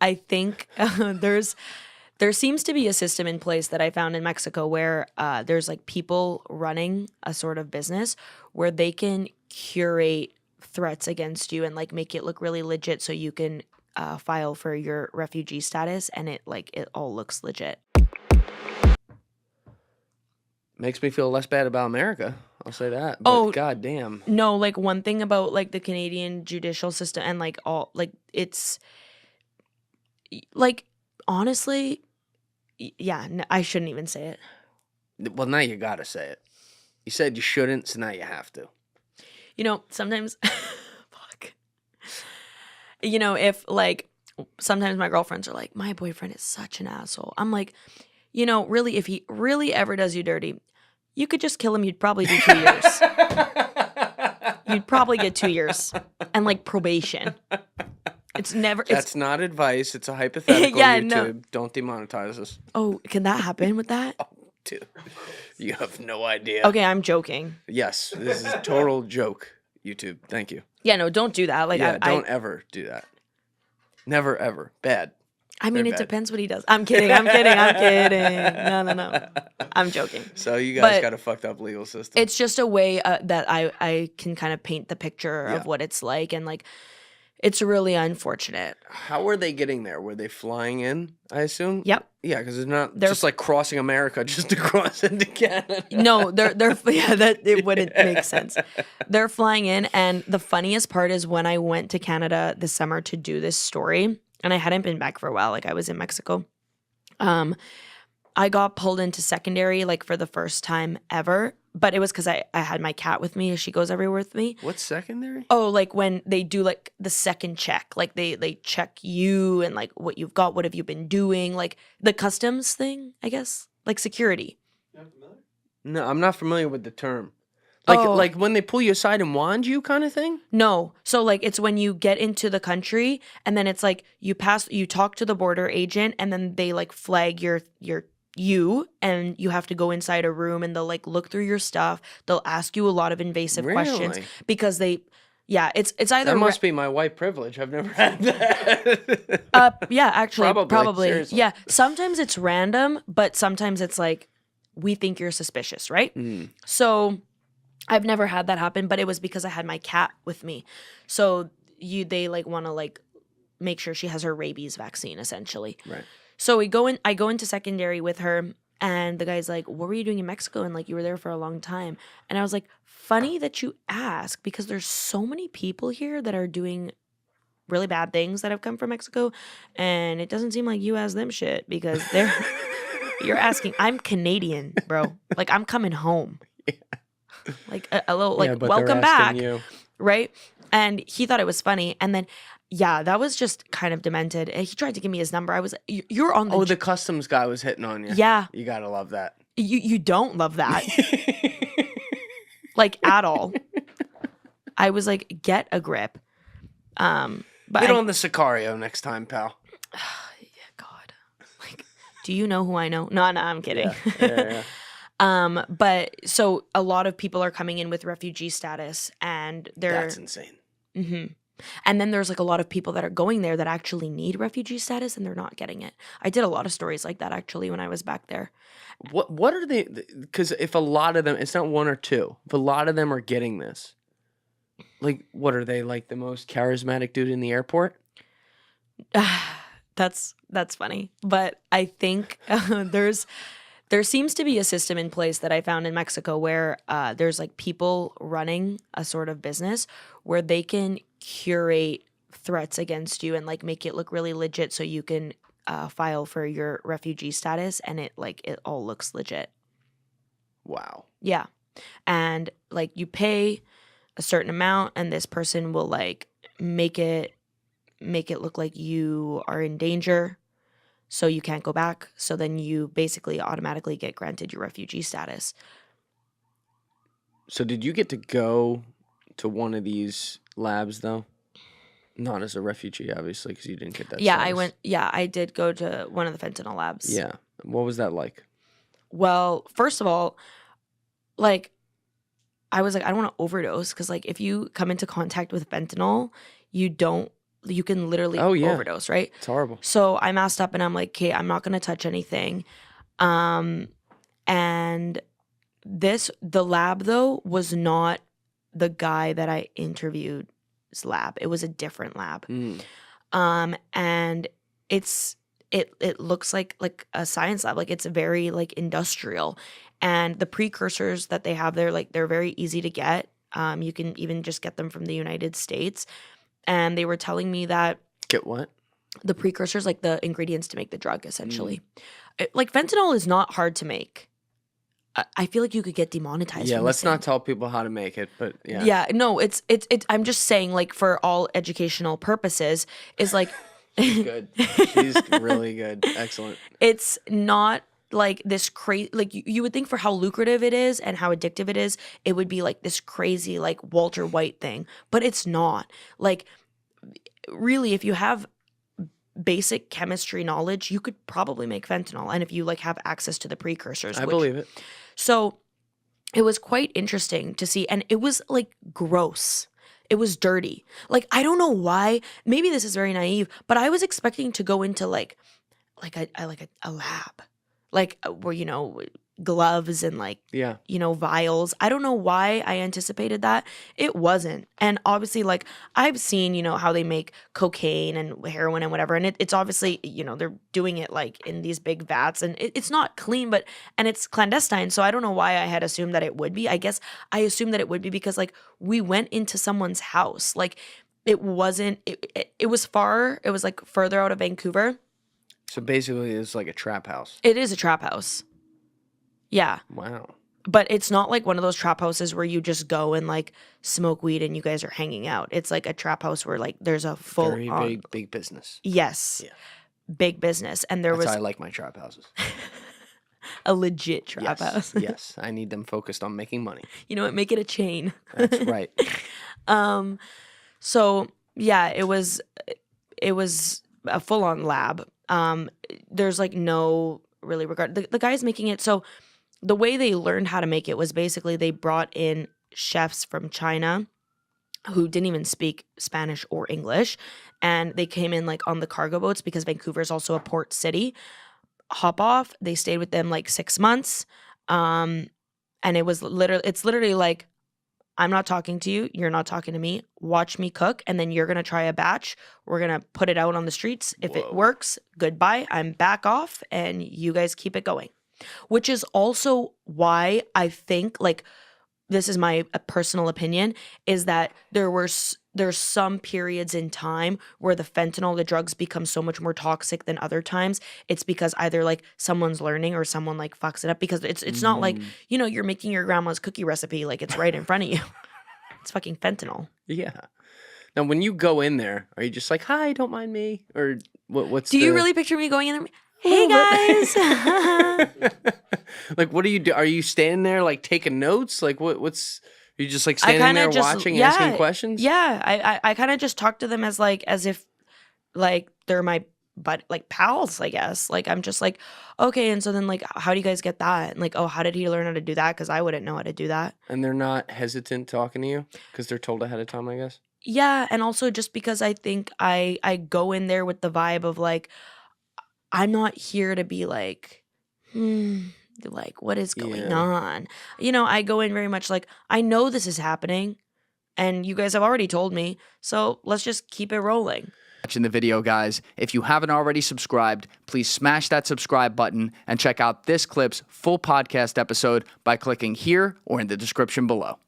I think there seems to be a system in place that I found in Mexico where there's like people running a sort of business where they can curate threats against you and like make it look really legit so you can file for your refugee status, and it all looks legit. Makes me feel less bad about America. I'll say that. But goddamn. No, like one thing about like the Canadian judicial system and like all like it's like honestly, yeah, I shouldn't even say it. Well, now you gotta say it. You said you shouldn't, so now you have to. You know, sometimes, fuck. You know, if like sometimes my girlfriends are like, my boyfriend is such an asshole. I'm like, you know, really, if he really ever does you dirty, you could just kill him. You'd probably do 2 years. You'd probably get 2 years and like probation. It's never. That's not advice. It's a hypothetical. Yeah, YouTube. no. Don't demonetize us. Oh, can that happen with that? Oh, dude, you have no idea. Okay, I'm joking. Yes, this is a total joke. YouTube, thank you. Yeah, no, don't do that. Like, yeah, don't ever do that. Never ever. Bad. I mean, it depends what he does. I'm kidding. I'm kidding. No. I'm joking. So you guys got a fucked up legal system. It's just a way that I can kind of paint the picture of what it's like, and like, it's really unfortunate. How were they getting there? Were they flying in, I assume? Yep. Yeah, because it's not just like crossing America just to cross into Canada. No, it wouldn't make sense. They're flying in, and the funniest part is when I went to Canada this summer to do this story, and I hadn't been back for a while, like I was in Mexico. I got pulled into secondary like for the first time ever, but it was because I had my cat with me. She goes everywhere with me. What's secondary? Oh, like when they do like the second check, like they check you and like what you've got, what have you been doing, like the customs thing, I guess, like security. You're not familiar? No, I'm not familiar with the term. Like when they pull you aside and wand you kind of thing? No. So like it's when you get into the country and then it's like you talk to the border agent and then they like flag you and you have to go inside a room and they'll like look through your stuff. They'll ask you a lot of invasive questions because it's either that must be my white privilege. I've never had that. Yeah, actually probably. Seriously. Yeah. Sometimes it's random, but sometimes it's like we think you're suspicious, right? So I've never had that happen, but it was because I had my cat with me. So they like want to like make sure she has her rabies vaccine essentially. Right. So I go into secondary with her, and the guy's like, what were you doing in Mexico? And like, you were there for a long time. And I was like, funny that you ask, because there's so many people here that are doing really bad things that have come from Mexico. And it doesn't seem like you ask them shit because you're asking, I'm Canadian, bro. Like, I'm coming home. Yeah. Like a little, like, welcome back. You. Right. And he thought it was funny. And then, yeah, that was just kind of demented. And he tried to give me his number. I was, you're on the... Oh, the customs guy was hitting on you. Yeah. You gotta love that. You don't love that. Like, at all. I was like, get a grip. But get on the Sicario next time, pal. Yeah, God. Like, do you know who I know? No, I'm kidding. Yeah. But so a lot of people are coming in with refugee status, and That's insane. Mm-hmm. And then there's like a lot of people that are going there that actually need refugee status and they're not getting it. I did a lot of stories like that actually when I was back there. What are they? Because if a lot of them, it's not one or two. If a lot of them are getting this, like, what are they, like the most charismatic dude in the airport? That's funny, but I think there seems to be a system in place that I found in Mexico where there's like people running a sort of business where they can curate threats against you and like make it look really legit so you can file for your refugee status, and it all looks legit. Wow. Yeah. And like you pay a certain amount and this person will like make it look like you are in danger, so you can't go back. So then you basically automatically get granted your refugee status. So did you get to go to one of these labs though? Not as a refugee, obviously, because you didn't get that status. I did go to one of the fentanyl labs. Yeah. What was that like? Well, first of all, like, I was like, I don't want to overdose, because like if you come into contact with fentanyl, you don't you can literally Oh, yeah. overdose, right? It's horrible. So I masked up and I'm like, okay, I'm not going to touch anything. And the lab though was not the guy that I interviewed's lab. It was a different lab. And it looks like a science lab. Like it's very like industrial, and the precursors that they have there, like they're very easy to get. You can even just get them from the United States. And they were telling me that Get what? the precursors, like the ingredients to make the drug, essentially. Like fentanyl is not hard to make. I feel like you could get demonetized. Yeah, from let's this not thing. tell people how to make it, but yeah. Yeah, no, it's. I'm just saying, like for all educational purposes, is like. Good. She's really good. Excellent. It's not like this crazy. Like you would think for how lucrative it is and how addictive it is, it would be like this crazy like Walter White thing, but it's not. Like really, if you have basic chemistry knowledge, you could probably make fentanyl, and if you like have access to the precursors, I believe it. So it was quite interesting to see, and it was like gross. It was dirty. Like I don't know why. Maybe this is very naive, but I was expecting to go into like a lab, like where gloves and like Yeah. vials. I don't know why I anticipated that. It wasn't. And obviously, like I've seen how they make cocaine and heroin and whatever, and it's obviously they're doing it like in these big vats, and it's not clean, and it's clandestine. So I don't know why I had assumed that it would be. I guess I assumed that it would be because like we went into someone's house. Like it wasn't. It was far. It was like further out of Vancouver. So basically, it's like a trap house. It is a trap house. Yeah. Wow. But it's not like one of those trap houses where you just go and like smoke weed and you guys are hanging out. It's like a trap house where like there's a full Very big business. Yes. Yeah. Big business. And there That's was how I like my trap houses. a legit trap house. Yes. I need them focused on making money. You know what? Make it a chain. That's right. So yeah, it was a full on lab. There's like no really regard. The guys making it, so the way they learned how to make it was basically they brought in chefs from China who didn't even speak Spanish or English, and they came in like on the cargo boats because Vancouver is also a port city. Hop off. They stayed with them like 6 months, and it's literally like, I'm not talking to you. You're not talking to me. Watch me cook, and then you're gonna try a batch. We're gonna put it out on the streets. If it works, goodbye. I'm back off, and you guys keep it going. Which is also why I think, like, this is my personal opinion, is that there's some periods in time where the fentanyl, the drugs, become so much more toxic than other times. It's because either like someone's learning or someone like fucks it up, because it's not like you're making your grandma's cookie recipe, like it's right in front of you. It's fucking fentanyl. Yeah. Now, when you go in there, are you just like, "Hi, don't mind me," or what's? Do you really picture me going in there? Hey guys. Like, what do you do? Are you standing there like taking notes? Like, what's? Are you just like standing there watching, asking questions? Yeah, I kind of just talk to them as if like they're my pals, I guess. Like I'm just like, okay, and so then like, how do you guys get that? And like, oh, how did he learn how to do that? Because I wouldn't know how to do that. And they're not hesitant talking to you because they're told ahead of time, I guess. Yeah, and also just because I think I go in there with the vibe of like, I'm not here to be like, like, what is going on? I go in very much like, I know this is happening, and you guys have already told me, so let's just keep it rolling. Watching the video, guys. If you haven't already subscribed, please smash that subscribe button and check out this clip's full podcast episode by clicking here or in the description below.